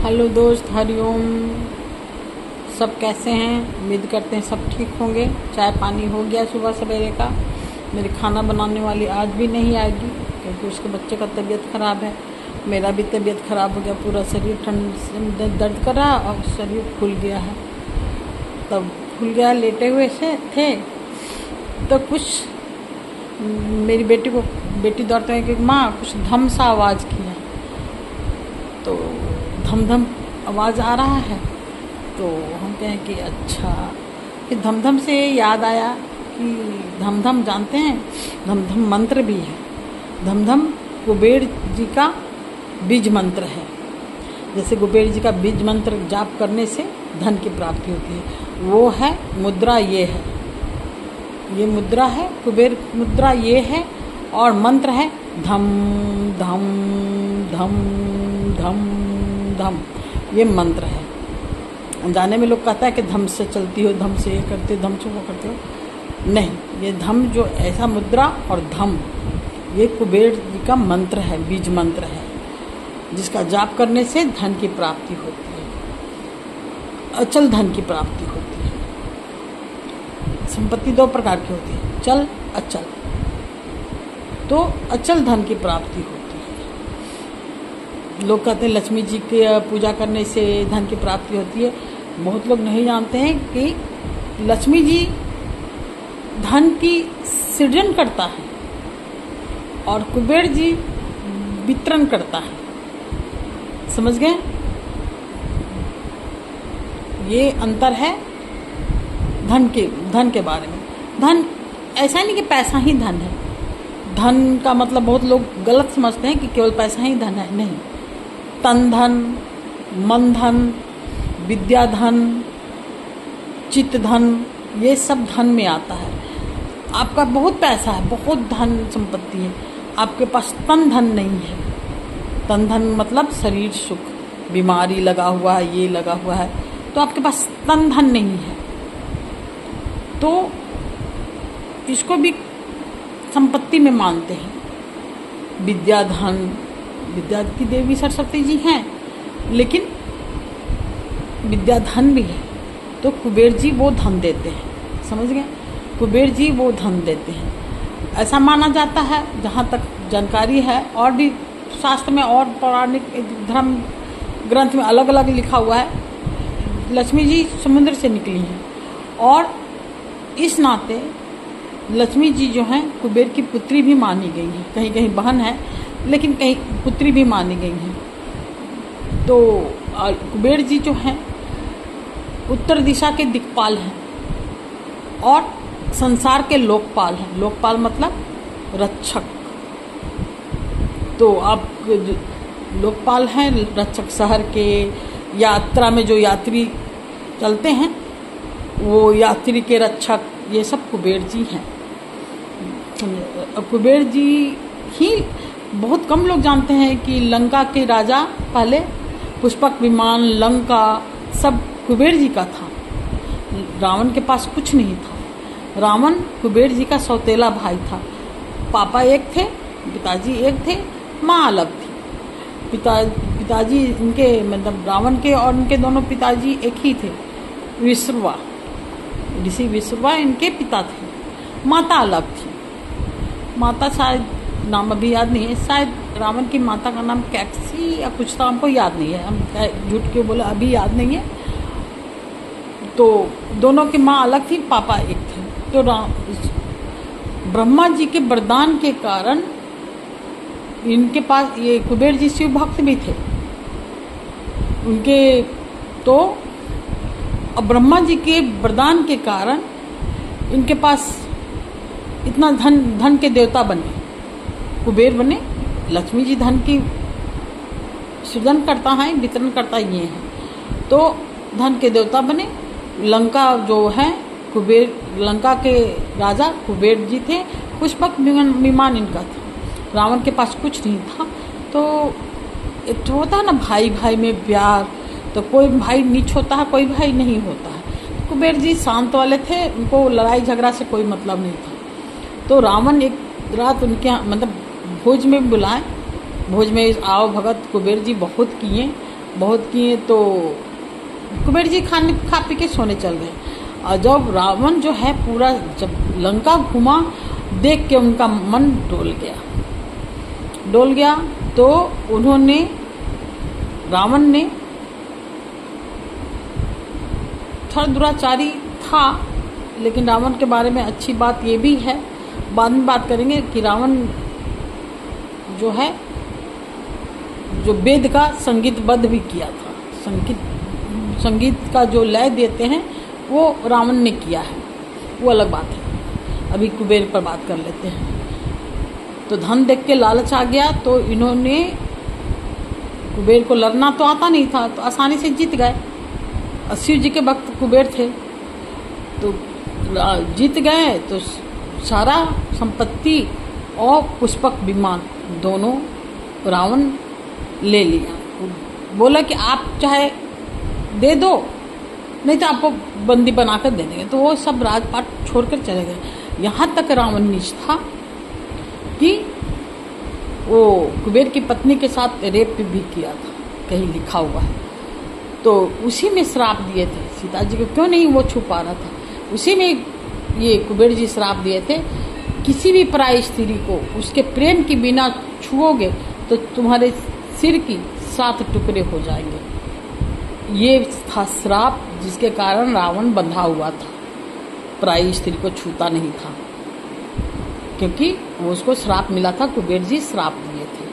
Hello दोस्त, हरिओम। सब कैसे हैं? उम्मीद करते हैं सब ठीक होंगे। चाय पानी हो गया सुबह सवेरे का। मेरी खाना बनाने वाली आज भी नहीं आएगी क्योंकि उसके बच्चे का तबीयत ख़राब है। मेरा भी तबीयत ख़राब हो गया, पूरा शरीर ठंड से दर्द कर रहा और शरीर फूल गया है। तब फूल गया, लेटे हुए से थे तो कुछ मेरी बेटी दौड़ते हैं कि माँ कुछ धम सा आवाज़ किया, तो धम धम आवाज़ आ रहा है। तो हम कहें कि अच्छा। फिर धम धम से याद आया कि धम धम जानते हैं, धम धम मंत्र भी है। धम धम कुबेर जी का बीज मंत्र है। जैसे कुबेर जी का बीज मंत्र जाप करने से धन की प्राप्ति होती है। वो है मुद्रा, ये है, ये मुद्रा है कुबेर मुद्रा, ये है। और मंत्र है धम धम धम धम धम, ये मंत्र है। जाने में लोग कहता है कि धम से चलती हो, धम से ये करते हो, धम से वो करते हो। नहीं, ये धम जो ऐसा मुद्रा और धम, ये कुबेर जी का मंत्र है, बीज मंत्र है, जिसका जाप करने से धन की प्राप्ति होती है। अचल धन की प्राप्ति होती है। संपत्ति दो प्रकार की होती है, चल अचल। तो अचल धन की प्राप्ति होती है। लोग कहते हैं लक्ष्मी जी की पूजा करने से धन की प्राप्ति होती है। बहुत लोग नहीं जानते हैं कि लक्ष्मी जी धन की सृजन करता है और कुबेर जी वितरण करता है। समझ गए? ये अंतर है धन के बारे में। धन ऐसा नहीं कि पैसा ही धन है। धन का मतलब बहुत लोग गलत समझते हैं कि केवल पैसा ही धन है। नहीं, तन धन, मन धन, विद्या धन, चित्त धन, ये सब धन में आता है। आपका बहुत पैसा है, बहुत धन संपत्ति है, आपके पास तन धन नहीं है। तन धन मतलब शरीर सुख, बीमारी लगा हुआ है, ये लगा हुआ है, तो आपके पास तन धन नहीं है। तो इसको भी संपत्ति में मानते हैं। विद्या धन, विद्या की देवी सरस्वती जी हैं, लेकिन विद्या धन भी है। तो कुबेर जी वो धन देते हैं। समझ गए? कुबेर जी वो धन देते हैं, ऐसा माना जाता है। जहाँ तक जानकारी है, और भी शास्त्र में और पौराणिक धर्म ग्रंथ में अलग अलग लिखा हुआ है, लक्ष्मी जी समुद्र से निकली हैं और इस नाते लक्ष्मी जी जो हैं कुबेर की पुत्री भी मानी गई हैं। कहीं कहीं बहन है, लेकिन कहीं पुत्री भी मानी गई हैं। तो कुबेर जी जो हैं उत्तर दिशा के दिक्पाल हैं और संसार के लोकपाल हैं। लोकपाल मतलब रक्षक। तो आप लोकपाल हैं, रक्षक। शहर के यात्रा में जो यात्री चलते हैं, वो यात्री के रक्षक, ये सब कुबेर जी हैं। कुबेर जी ही बहुत कम लोग जानते हैं कि लंका के राजा पहले पुष्पक विमान, लंका सब कुबेर जी का था। रावण के पास कुछ नहीं था। रावण कुबेर जी का सौतेला भाई था। पापा एक थे, पिताजी एक थे, माँ अलग थी। पिताजी इनके मतलब रावण के और इनके दोनों पिताजी एक ही थे। विश्रवा, ऋषि विश्रवा इनके पिता थे। माता अलग थी। माता शायद नाम अभी याद नहीं है, शायद रावण की माता का नाम कैक्सी या कुछ था, हमको याद नहीं है। हम झूठ के बोले, अभी याद नहीं है। तो दोनों की माँ अलग थी, पापा एक थे। तो ब्रह्मा जी के वरदान के कारण इनके पास ये कुबेर जी शिव भक्त भी थे उनके। तो ब्रह्मा जी के वरदान के कारण इनके पास इतना धन के देवता बने, कुबेर बने। लक्ष्मी जी धन की सृजन करता है, वितरण करता ये है। तो धन के देवता बने। लंका जो है कुबेर, लंका के राजा कुबेर जी थे। पुष्पक विमान इनका था। रावण के पास कुछ नहीं था। तो एक तो होता है ना भाई भाई में प्यार, तो कोई भाई नीच होता है, कोई भाई नहीं होता है। कुबेर जी शांत वाले थे, उनको लड़ाई झगड़ा से कोई मतलब नहीं था। तो रावण एक रात उनके मतलब भोज में बुलाए। भोज में आओ भगत कुबेर जी बहुत किए, बहुत किए, तो कुबेर जी खा पी के सोने चल गए। और जब रावण जो है पूरा जब लंका घुमा, देख के उनका मन डोल गया। तो उन्होंने, रावण ने थोड़ा दुराचारी था, लेकिन रावण के बारे में अच्छी बात ये भी है, बाद में बात करेंगे कि रावण जो है जो वेद का संगीतबद्ध भी किया था। संगीत का जो लय देते हैं वो रावण ने किया है, वो अलग बात है। अभी कुबेर पर बात कर लेते हैं। तो धन देख के लालच आ गया, तो इन्होंने, कुबेर को लड़ना तो आता नहीं था, तो आसानी से जीत गए। शिव जी के भक्त कुबेर थे, तो जीत गए, तो सारा संपत्ति और पुष्पक विमान दोनों रावण ले लिया। बोला कि आप चाहे दे दो, नहीं तो आपको बंदी बनाकर दे देंगे। तो वो सब राजपाट छोड़कर चले गए। यहाँ तक रावण नीच था कि वो कुबेर की पत्नी के साथ रेप भी किया था, कहीं लिखा हुआ है। तो उसी में श्राप दिए थे सीता जी को, क्यों नहीं वो छुपा रहा था, उसी में ये कुबेर जी श्राप दिए थे, किसी भी पराई स्त्री को उसके प्रेम के बिना छुओगे तो तुम्हारे सिर की 7 टुकड़े हो जाएंगे। ये था श्राप, जिसके कारण रावण बंधा हुआ था, पराई स्त्री को छूता नहीं था, क्योंकि उसको श्राप मिला था, कुबेर जी श्राप दिए थे।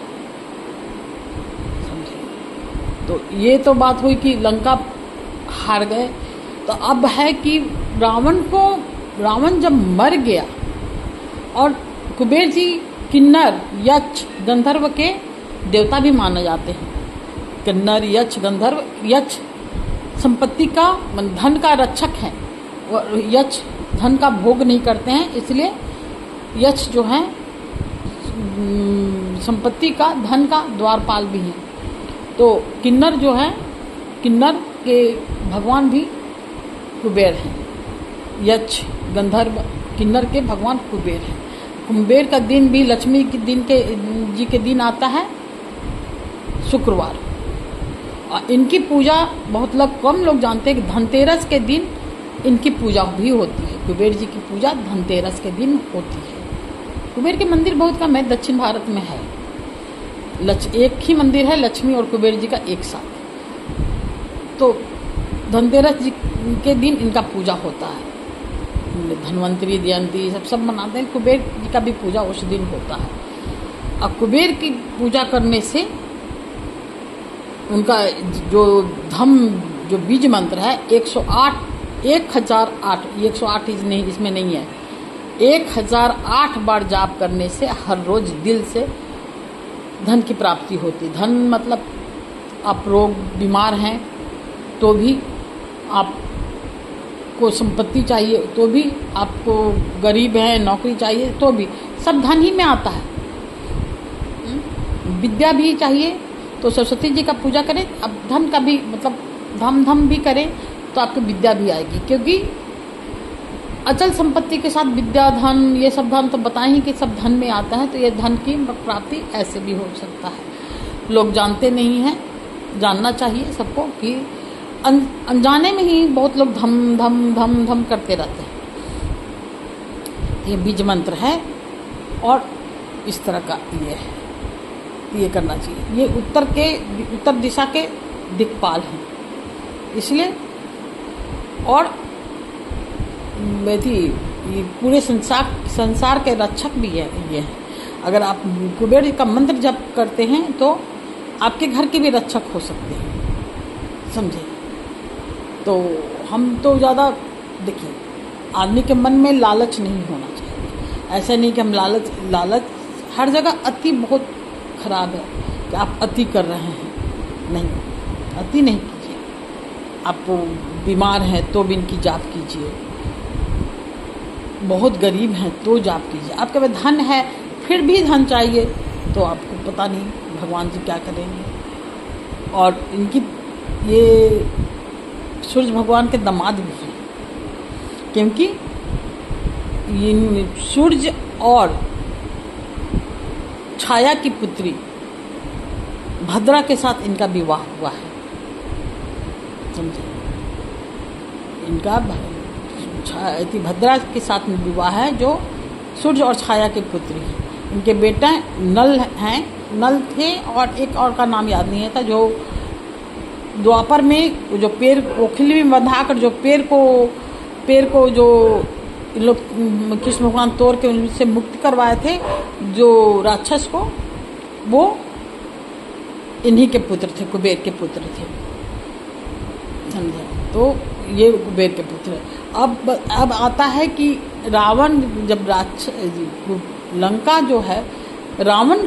समझे? तो ये तो बात हुई कि लंका हार गए। तो अब है कि रावण जब मर गया, और कुबेर जी किन्नर, यक्ष, गंधर्व के देवता भी माने जाते हैं। किन्नर, यक्ष, गंधर्व, यक्ष संपत्ति का, धन का रक्षक है, और यक्ष धन का भोग नहीं करते हैं, इसलिए यक्ष जो है संपत्ति का, धन का द्वारपाल भी हैं। तो किन्नर जो है, किन्नर के भगवान भी कुबेर हैं। यक्ष, गंधर्व, किन्नर के भगवान कुबेर हैं। कुबेर का दिन भी लक्ष्मी के दिन जी के दिन आता है शुक्रवार, और इनकी पूजा बहुत कम लोग जानते हैं कि धनतेरस के दिन इनकी पूजा भी होती है। कुबेर जी की पूजा धनतेरस के दिन होती है। कुबेर के मंदिर बहुत कम है, दक्षिण भारत में है। एक ही मंदिर है लक्ष्मी और कुबेर जी का एक साथ। तो धनतेरस जी के दिन इनका पूजा होता है। धन्वंतरी, जयंती सब मनाते हैं। कुबेर जी का भी पूजा उस दिन होता है। और कुबेर की पूजा करने से उनका जो बीज मंत्र है 1008 इसमें नहीं है, 1008 बार जाप करने से हर रोज दिल से धन की प्राप्ति होती। धन मतलब आप रोग बीमार हैं तो भी आपको संपत्ति चाहिए, तो भी आपको गरीब है नौकरी चाहिए तो भी सब धन ही में आता है। विद्या भी चाहिए तो सरस्वती जी का पूजा करें। अब धन का भी मतलब धम भी करें तो आपको विद्या भी आएगी, क्योंकि अचल संपत्ति के साथ विद्या, धन, ये सब धन तो बताएं ही कि सब धन में आता है। तो ये धन की प्राप्ति ऐसे भी हो सकता है। लोग जानते नहीं हैं, जानना चाहिए सबको कि अनजाने में ही बहुत लोग धम धम धम धम करते रहते हैं। ये बीज मंत्र है और इस तरह का ये है, ये करना चाहिए। ये उत्तर दिशा के दिक्पाल हैं, इसलिए। और ये पूरे संसार के रक्षक भी है ये है। अगर आप कुबेर का मंत्र जप करते हैं तो आपके घर के भी रक्षक हो सकते हैं, समझे। तो हम तो ज़्यादा देखिए, आदमी के मन में लालच नहीं होना चाहिए। ऐसा नहीं कि हम लालच हर जगह अति बहुत खराब है कि आप अति कर रहे हैं, नहीं, अति नहीं कीजिए। आप बीमार हैं तो भी इनकी जाप कीजिए, बहुत गरीब हैं तो जाप कीजिए। आपके पास धन है फिर भी धन चाहिए तो आपको पता नहीं भगवान जी क्या करेंगे। और इनकी ये सूर्य भगवान के दामाद भी हैं, क्योंकि ये सूर्य और छाया की पुत्री भद्रा के साथ इनका विवाह हुआ है। समझे। इनका भद्रा के साथ में विवाह है, जो सूर्य और छाया के पुत्री हैं। इनके बेटे नल हैं, नल थे, और एक और का नाम याद नहीं था, जो द्वापर में जो पेड़ ओखली में बंधाकर जो पेड़ को जो इन लोग कृष्ण भगवान तोड़ के उनसे मुक्त करवाए थे जो राक्षस को, वो इन्हीं के पुत्र थे, कुबेर के पुत्र थे, समझे। तो ये कुबेर के पुत्र। अब आता है कि रावण जब लंका जो है रावण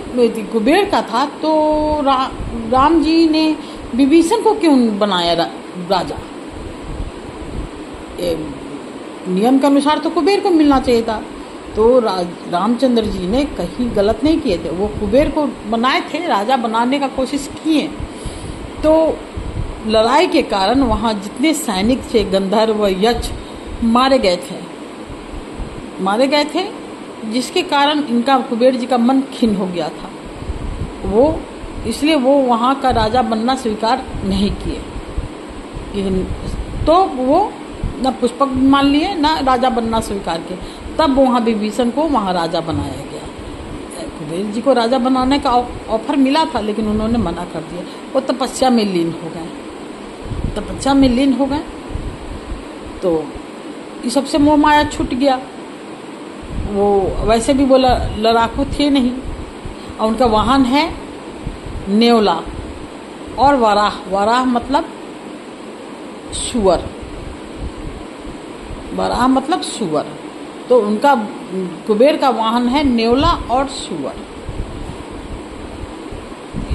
कुबेर का था, तो राम जी ने विभीषण को क्यों बनाया राजा? नियम के अनुसार तो कुबेर को मिलना चाहिए था। तो रामचंद्र जी ने कहीं गलत नहीं किए थे, वो कुबेर को बनाए थे, राजा बनाने का कोशिश किए। तो लड़ाई के कारण वहाँ जितने सैनिक थे, गंधर्व यक्ष मारे गए थे, जिसके कारण इनका कुबेर जी का मन खिन्न हो गया था। इसलिए वो वहाँ का राजा बनना स्वीकार नहीं किए। तो वो न पुष्पक मान लिए, न राजा बनना स्वीकार किए। तब वहाँ विभीषण को महाराजा बनाया गया। कुबेर जी को राजा बनाने का ऑफर मिला था, लेकिन उन्होंने मना कर दिया। वो तपस्या में लीन हो गए। तो इस सबसे मोह माया छूट गया। वो वैसे भी वो लड़ाकू थे नहीं, और उनका वाहन है नेवला और वराह मतलब सुअर। तो उनका कुबेर का वाहन है नेवला और सुअर,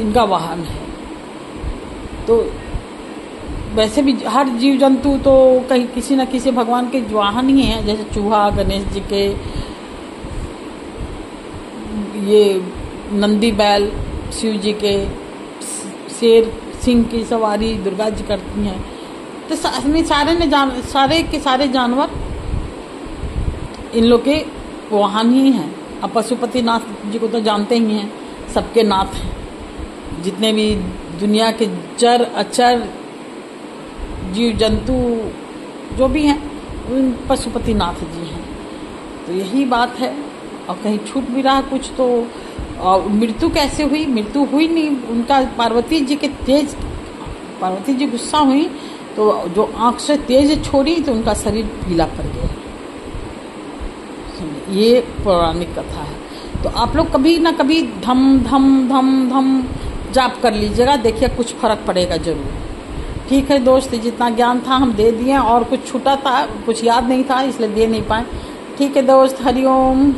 इनका वाहन है। तो वैसे भी हर जीव जंतु तो कहीं किसी न किसी भगवान के वाहन ही हैं, जैसे चूहा गणेश जी के, ये नंदी बैल शिव जी के, शेर सिंह की सवारी दुर्गा जी करती हैं। तो सारे के सारे जानवर इन लोग के वाहन ही हैं। अब पशुपति नाथ जी को तो जानते ही हैं, सबके नाथ हैं। जितने भी दुनिया के चर अचर जीव जंतु जो भी हैं, उन पशुपति नाथ जी हैं। तो यही बात है। और कहीं छूट भी रहा कुछ तो। और मृत्यु कैसे हुई? मृत्यु हुई नहीं, उनका पार्वती जी गुस्सा हुई, तो जो आँख से तेज छोड़ी, तो उनका शरीर पीला पड़ गया। ये पौराणिक कथा है। तो आप लोग कभी ना कभी धम धम धम धम जाप कर लीजिएगा, देखिए कुछ फर्क पड़ेगा जरूर। ठीक है दोस्त, जितना ज्ञान था हम दे दिए, और कुछ छूटा था, कुछ याद नहीं था, इसलिए दे नहीं पाए। ठीक है दोस्त, हरिओम।